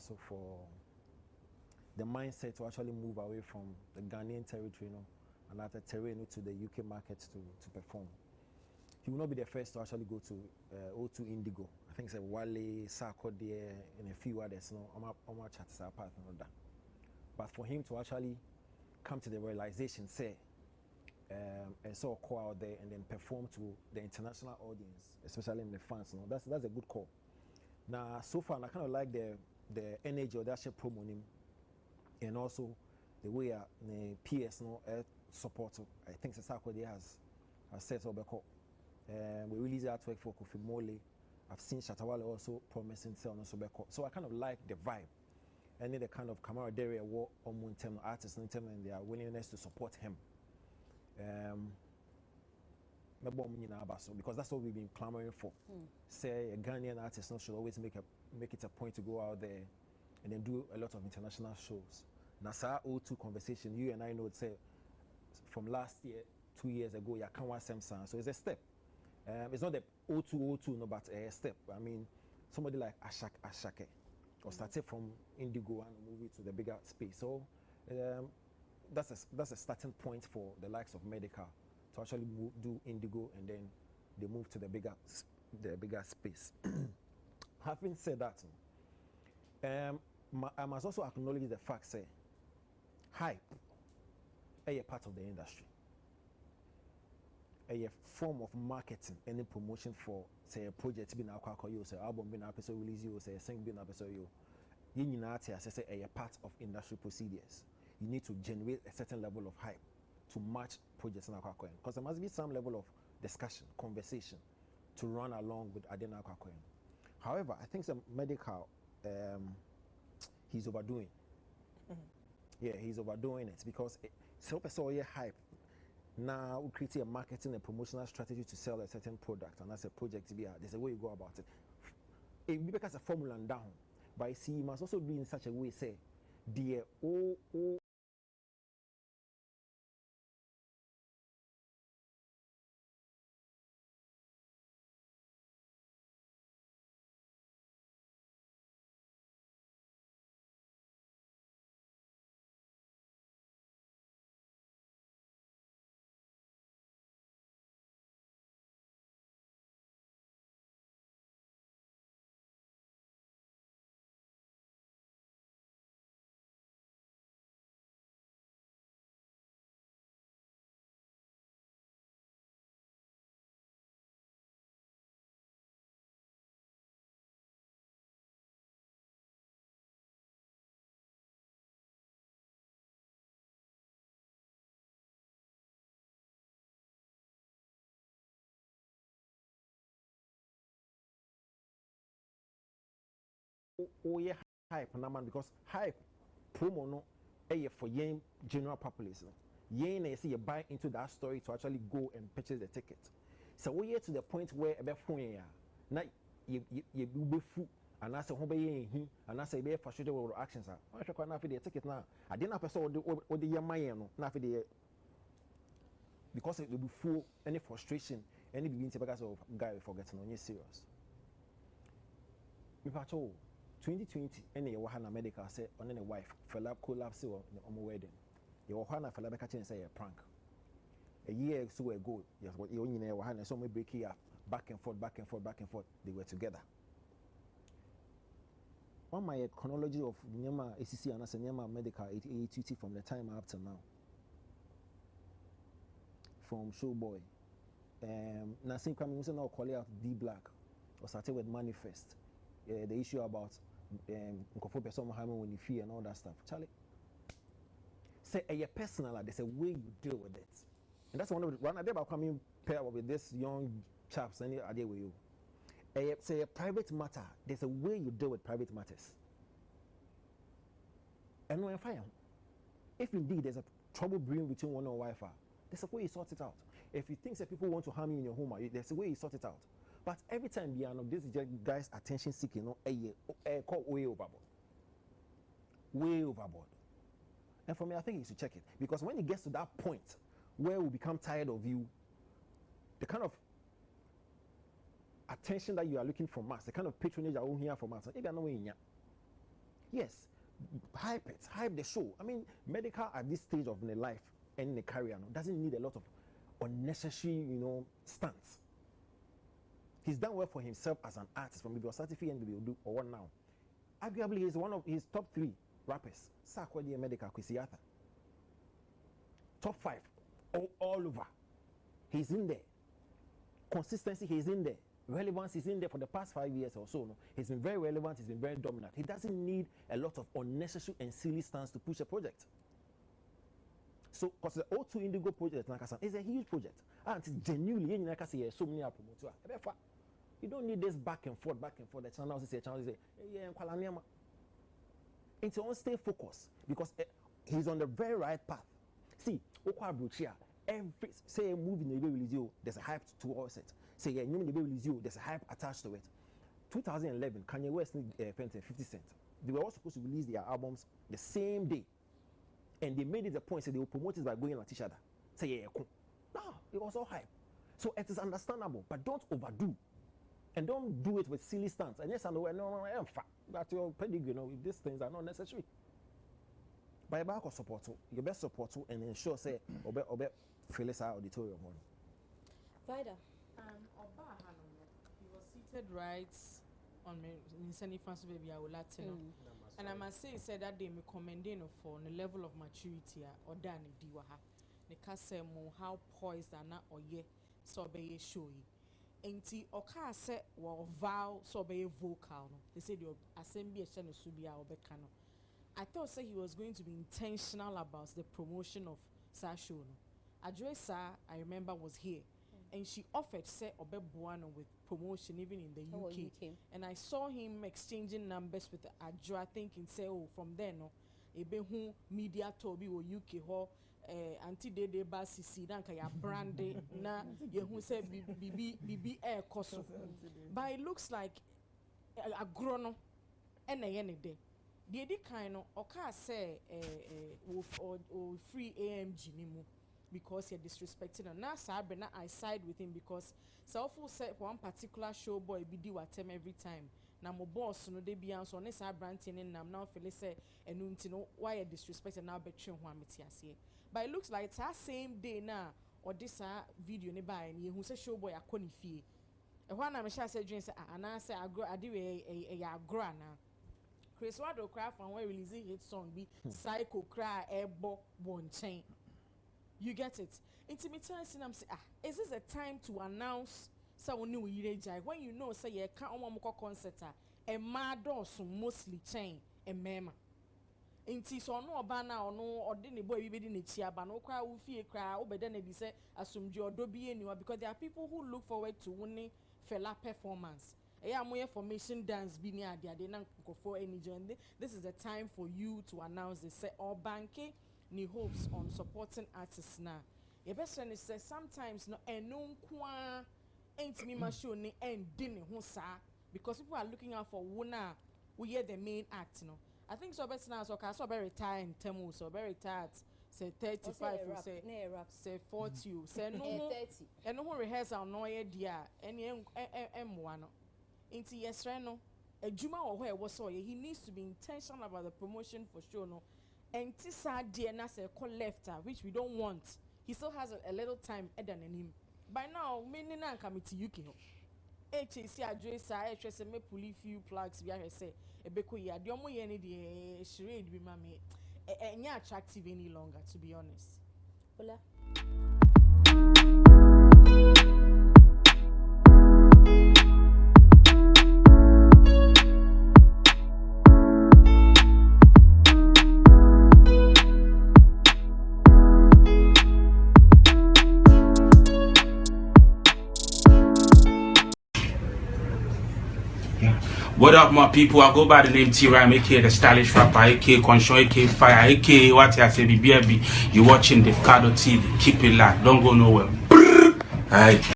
also for the mindset to actually move away from the Ghanaian territory, and after terrain to the UK market to perform. He will not be the first to actually go to O2 Indigo. I think it's a Wale, Sarko there, and a few others. I'm chats apart from that. But for him to actually come to the realization, say, and so call out there and then perform to the international audience, especially in the fans, that's a good call. Now, so far, I kind of like the energy of that shit promo him, and also the way the PS support. I think Sarko there has set up a call. We released artwork for Kofi Mole. I've seen Shatawale also promising sell on Sobeko. So I kind of like the vibe and the kind of camaraderie war on term artists in term and their willingness to support him. Because that's what we've been clamoring for. Say a Ghanaian artist should always make it a point to go out there and then do a lot of international shows. Nasa O2 conversation, you and I know, say from last year, 2 years ago, you can't watch Samsung. So it's a step. It's not the O2, no, but a step. I mean, somebody like Ashake, or started from Indigo and move it to the bigger space. So that's a starting point for the likes of Medikal to actually do Indigo, and then they move to the bigger space. Having said that, I must also acknowledge the fact, say, hype is a part of the industry. A form of marketing, any promotion for say a project being you say album being episode release you say a sing being episode you say a part of industry procedures. You need to generate a certain level of hype to match projects in Akwakoyen, because there must be some level of discussion, conversation to run along with Adena Akwakoyen. However, I think the Medikal he's overdoing. Yeah, he's overdoing it because so hype. Now we create a marketing and promotional strategy to sell a certain product, and that's a project to be. There's a way you go about it. It becomes a formula and down, but you see, you must also do in such a way, say, the hype, because hype promo no for young general population. Yen see you buy into that story to actually go and purchase the ticket. So we get to the point where about phone now you be fool and I say home be and I say be frustrated with actions are. I should not for the ticket now. I didn't person or the young man no for the because it will be full any frustration any begin to because of guy forgetting on you serious. Me patrol 2020 any your Hana Medikal say on any wife fella collapse on the wedding. Your Hana fella be catching say a prank. A year or so ago, yes, what you know, Hana so me break here back and forth. They were together. On my chronology of Nyama ACC and Nyama Medikal 88 from the time up to now. From Showboy. Now same coming also now call out D Black or started with Manifest. The issue about person when you fear and all that stuff. Charlie. Say a personal, there's a way you deal with it. And that's one idea about coming pair with this young chaps any idea with you. Say a private matter, there's a way you deal with private matters. And when fire, if indeed there's a trouble brewing between one and wife, there's a way you sort it out. If you think that people want to harm you in your home, there's a way you sort it out. But every time beyond this guy's attention seeking, call way overboard. Way overboard. And for me, I think you should check it. Because when it gets to that point where we become tired of you, the kind of attention that you are looking from us, the kind of patronage that we hear from us, Yes, hype it, hype the show. I mean, Medikal at this stage of their life and in the career doesn't need a lot of unnecessary, stunts. He's done well for himself as an artist from maybe certificate and maybe do or one now. Arguably, he's one of his top 3 rappers. Sakwadi Medikal Kwesiata. Top 5 all over. He's in there. Consistency, he's in there. Relevance is in there for the past 5 years or so. No? He's been very relevant, he's been very dominant. He doesn't need a lot of unnecessary and silly stunts to push a project. So, because the O2 Indigo project is a huge project. And it's genuinely, so many promoters. You don't need this back and forth. The channel say, it's on stay focused because he's on the very right path. See, every say a movie in the release you, there's a hype towards it. Say a new in the release you, there's a hype attached to it. 2011, Kanye West and 50 Cent, they were all supposed to release their albums the same day, and they made it a point. So they were promoted by going at each other. Say yeah, cool. No, it was all hype. So it is understandable, but don't overdo. And don't do it with silly stunts. And yes, I know, I'm fat. That's your pedigree, these things are not necessary. By back or support, your best support and ensure, say, Obe Phyllis auditorium. Vida. He was seated right on me in Sunny Fancy Baby, I will let you know. And I must say, he said that they me commending for the level of maturity or done Diwaha. The Casemo, how poised are not or ye, so be showy. Enti oka se wo vow so be vocal no. They said your assembly e no subia obekano. I thought say he was going to be intentional about the promotion of Sasho no. Adresa I remember was here and she offered say obebuano with promotion even in the UK. And I saw him exchanging numbers with Adra thinking say oh from there no ebe hu media tobi o UK ho anti de basi si dan ka ya brande na ye hu say bibi air koso but it looks like agro no ena ye ne de di kind no oka say o free AMG ni mu because he disrespected and now sabe na I side with him because selful say one particular show boy be di watem every time na mo boss no de bia so ne sa brand ni nam now feel say enu nti no why disrespect na betwe ho ameti ase. But it looks like it's that same day now or this video ne buy and who say show boy akoni fie. E ho na me sha say dream say ana say agro ade we agro na. Chris Wado cry from when releasing hit song be psycho cry ebo bonchen. You get it? Intimidation I'm say is this a time to announce someone new yire when you know say you can omomoko concert e mad mostly chain e mema. Inti so no oba na ono ode ne boy bi ne chia ba no kwa wo fie kra obede na di say asumdwe odobi eniwa because there are people who look forward to winning fella performance. Eya mo formation dance bi ni ade na nkofo eni join. This is the time for you to announce this say or banke ni hopes on supporting artists na. Your best friend say sometimes no enu kwa entimi ma show ni endi ne ho sa because people are looking out for wona we hear the main act no. I think so better now so can so be retire in Temu so be retired say 35 or say 40 say no 30 and no rehearsal no ye dia any m1 no into yesre no adwuma wo ho e wo so he needs to be intentional about the promotion for sure no and tisa dia na say call left which we don't want. He still has a little time than him by now meaning na come to UK no HC address I me pull few plugs we are say ebeko ya de omo ye ne de shred bi ma me enya attractive any longer to be honest. Ola What up, my people? I go by the name T-Ram, aka the stylish rapper, aka Conscious, aka Fire, aka what I say, BBB. You watching Davcadotv. Keep it locked. Don't go nowhere. Alright.